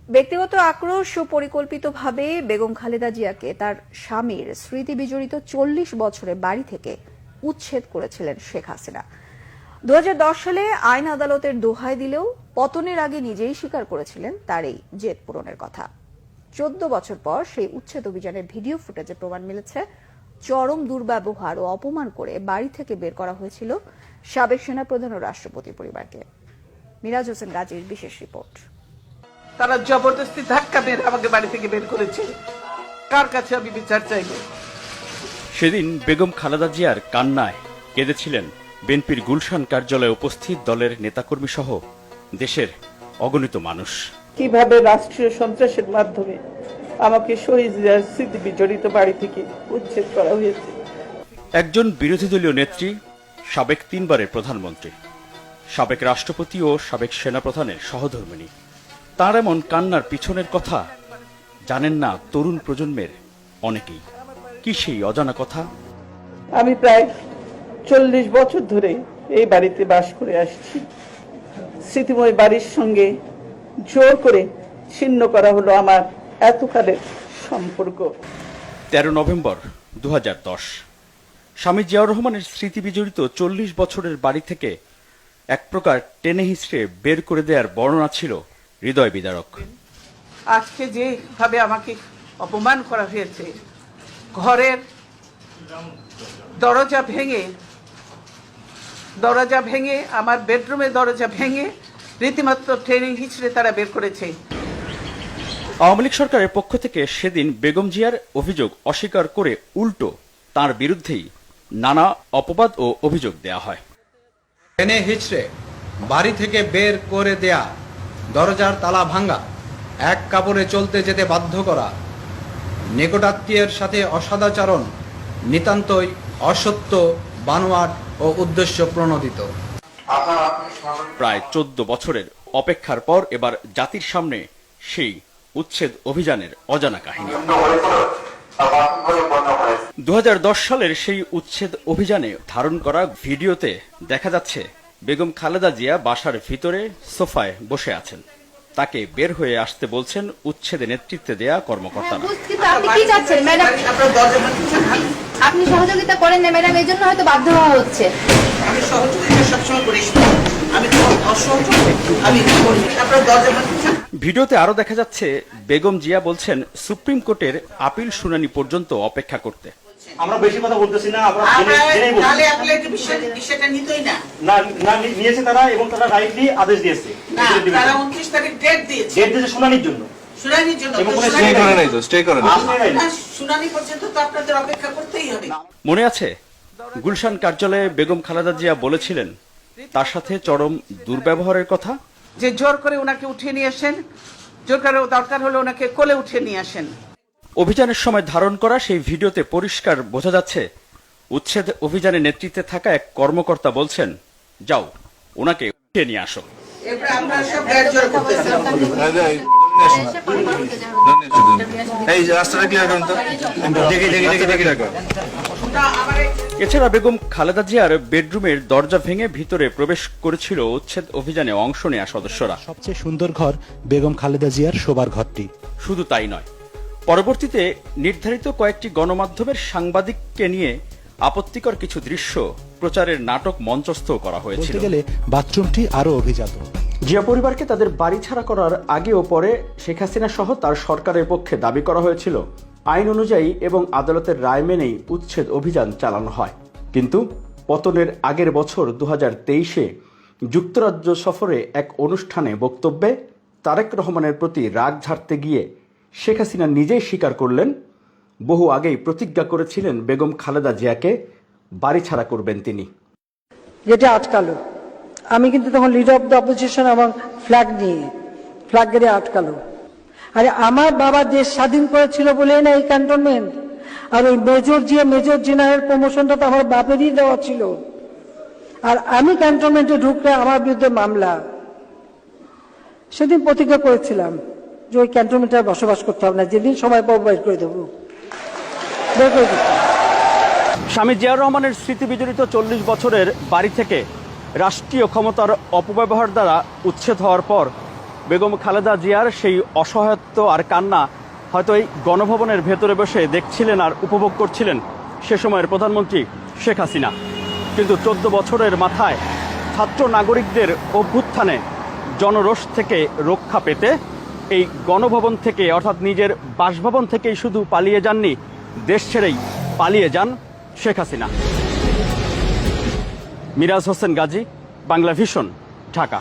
ব্যক্তিগত আক্রোশ ও পরিকল্পিতভাবে বেগম খালেদা জিয়াকে তার স্বামীর স্মৃতি বিজড়িত ৪০ বছরের বাড়ি থেকে উচ্ছেদ করেছিলেন শেখ হাসিনা। ২০১০ সালে আইন আদালতের দোহাই দিলেও পতনের আগে নিজেই স্বীকার করেছিলেন তার এই জেদ পূরণের কথা। ১৪ বছর পর সেই উচ্ছেদ অভিযানের ভিডিও ফুটেজে প্রমাণ মিলেছে চরম দুর্ব্যবহার ও অপমান করে বাড়ি থেকে বের করা হয়েছিল সাবেক সেনাপ্রধান ও রাষ্ট্রপতি পরিবারকে। মিরাজ হোসেন গাজীর বিশেষ রিপোর্ট। তারা জবরদস্তি ধাক্কা মেরে আমাকে বাড়ি থেকে বের করেছে। কার কাছে আমি বিচার চাইব? সেদিন বেগম খালেদা জিয়ার কান্নায় কেঁদেছিলেন বিএনপির গুলশান কার্যালয়ে উপস্থিত দলের নেতাকর্মী সহ দেশের অগণিত মানুষ। কিভাবে রাষ্ট্রীয় সন্ত্রাসের মাধ্যমে আমাকে শহীদ জিয়ার স্মৃতি বিজড়িত বাড়ি থেকে উচ্ছেদ করা হয়েছে। একজন বিরোধী দলীয় নেত্রী, সাবেক ৩ বারের প্রধানমন্ত্রী, সাবেক রাষ্ট্রপতি ও সাবেক সেনাপ্রধানের সহধর্মিণী, তার এমন কান্নার পিছনের কথা জানেন না তরুণ প্রজন্মের অনেকেই। কি সেই অজানা কথা? আমি প্রায় ৪০ বছর ধরে এই বাড়িতে বাস করে আসছি। স্মৃতিময় বাড়ির সঙ্গে জোর করে ছিন্ন করা হলো আমার এতকালের সম্পর্ক। ১৩ নভেম্বর ২০১০ স্বামী জিয়াউর রহমানের স্মৃতি বিজড়িত ৪০ বছরের বাড়ি থেকে এক প্রকার টেনে হিঁচড়ে বের করে দেওয়ার বর্ণনা ছিল হৃদয় বিদারক। আজকে যেভাবে আমাকে অপমান করা হয়েছে, ঘরের দরজা ভেঙে আমার বেডরুমের দরজা ভেঙে রীতিমাত্র টেনে হিঁচড়ে তারা বের করেছে। আওয়ামী লীগ সরকারের পক্ষ থেকে সেদিন বেগম জিয়ার অভিযোগ অস্বীকার করে উল্টো তার বিরুদ্ধেই নানা অপবাদ ও অভিযোগ দেয়া হয়। টেনে হিচড়ে বাড়ি থেকে বের করে দেয়া, দরজার তালা ভাঙ্গা, এক কাপড়ে চলতে যেতে বাধ্য করা, নিকটাত্মীয়ের সাথে অসদাচরণ নিতান্তই অসত্য, বানোয়াট ও উদ্দেশ্য প্রণোদিত। প্রায় ১৪ বছরের অপেক্ষার পর এবার জাতির সামনে সেই উচ্ছেদ অভিযানের অজানা কাহিনী। ২০১০ সালের সেই উচ্ছেদ অভিযানে ধারণ করা ভিডিওতে দেখা যাচ্ছে বেগম খালেদা জিয়া বাসার ভিতরে সোফায় বসে আছেন। তাকে বের হয়ে আসতে বলছেন উচ্ছেদে নেতৃত্বে দেয়া কর্মকর্তারা। আপনি সহযোগিতা করেন না ম্যাডাম, এই জন্য হয়তো বাধ্য হওয়া হচ্ছে। আমি সহযোগিতা সবসময় করি, ভিডিওতে আরো দেখা যাচ্ছে বেগম জিয়া বলছেন সুপ্রিম কোর্টের আপিল শুনানি পর্যন্ত অপেক্ষা করতে। আমরা বেশি কথা বলতেছি না, আমরা বিষয়টা নিতই না নিয়েছে তারা, এবং তারা রাইটলি আদেশ দিয়েছে, তারা 29 তারিখ ডেট দিয়েছে শুনানির জন্য। শুনানি পর্যন্ত তো আপনাদের অপেক্ষা করতেই হবে। মনে আছে গুলশান কার্যালয়ে বেগম খালেদা জিয়া বলেছিলেন তার সাথে চরম দুর্ব্যবহারের কথা, যে জোর করে ওনাকে উঠিয়ে নিয়ে আসেন, জোর করে দরকার হলে ওনাকে কোলে উঠিয়ে নিয়ে আসেন। অভিযানের সময় ধারণ করা সেই ভিডিওতে পরিষ্কার বোঝা যাচ্ছে উচ্ছেদ অভিযানে নেতৃত্বে থাকা এক কর্মকর্তা বলছেন, যাও ওনাকে উঠিয়ে নিয়ে আসো। এছাড়া বেগম খালেদা জিয়ার বেডরুমের দরজা ভেঙে ভিতরে প্রবেশ করেছিল উচ্ছেদ অভিযানে অংশ নেয়া সদস্যরা। সবচেয়ে সুন্দর ঘর বেগম খালেদা জিয়ার শোবার ঘরটি। শুধু তাই নয়, পরবর্তীতে নির্ধারিত কয়েকটি গণমাধ্যমের সাংবাদিককে নিয়ে আপত্তিকর কিছু দৃশ্য প্রচারের নাটক মঞ্চস্থ করা হয়েছিল। বলতে গেলে বাথরুমটি আরো অভিজাত। জিয়া পরিবারকে তাদের বাড়ি ছাড়া করার আগে ও পরে শেখ হাসিনা সহ তার সরকারের পক্ষে দাবি করা হয়েছিল আইন অনুযায়ী এবং আদালতের রায় মেনেই উচ্ছেদ অভিযান চালানো হয়। কিন্তু পতনের আগের বছর ২০২৩-এ যুক্তরাজ্য সফরে এক অনুষ্ঠানে বক্তব্যে তারেক রহমানের প্রতি রাগ ঝাড়তে গিয়ে শেখ হাসিনা নিজেই স্বীকার করলেন বহু আগেই প্রতিজ্ঞা করেছিলেন বেগম খালেদা জিয়াকে বাড়ি ছাড়া করবেন তিনি। যেটা আটকালো, আমি কিন্তু তখন লিডার অফ দ্য অপোজিশন এবং ফ্ল্যাগ গেড়ে আটকালো। আরে আমার বাবা দেশ স্বাধীন করেছিল বলেই না এই ক্যান্টনমেন্ট। আর ওই মেজর জেনারেল প্রমোশনটা তো আমার বাপেরই দেওয়া ছিল। আর আমি ক্যান্টনমেন্টে ঢুকলে আমার বিরুদ্ধে মামলা। সেদিন প্রতিজ্ঞা করেছিলাম যে ওই ক্যান্টনমেন্টে বসবাস করতে হবে না, যেদিন সময় পাবো বের করে দেবো। স্বামী জিয়াউর রহমানের স্মৃতি বিজড়িত ৪০ বছরের বাড়ি থেকে রাষ্ট্রীয় ক্ষমতার অপব্যবহার দ্বারা উচ্ছেদ হওয়ার পর বেগম খালেদা জিয়ার সেই অসহায়ত্ব আর কান্না হয়তো এই গণভবনের ভেতরে বসে দেখছিলেন আর উপভোগ করছিলেন সে সময়ের প্রধানমন্ত্রী শেখ হাসিনা। কিন্তু 14 বছরের মাথায় ছাত্র নাগরিকদের অভ্যুত্থানে জনরোষ থেকে রক্ষা পেতে এই গণভবন থেকে অর্থাৎ নিজের বাসভবন থেকেই শুধু পালিয়ে যাননি, দেশ ছেড়েই পালিয়ে যান শেখ হাসিনা। মিরাজ হোসেন গাজী, বাংলা ভিশন, ঢাকা।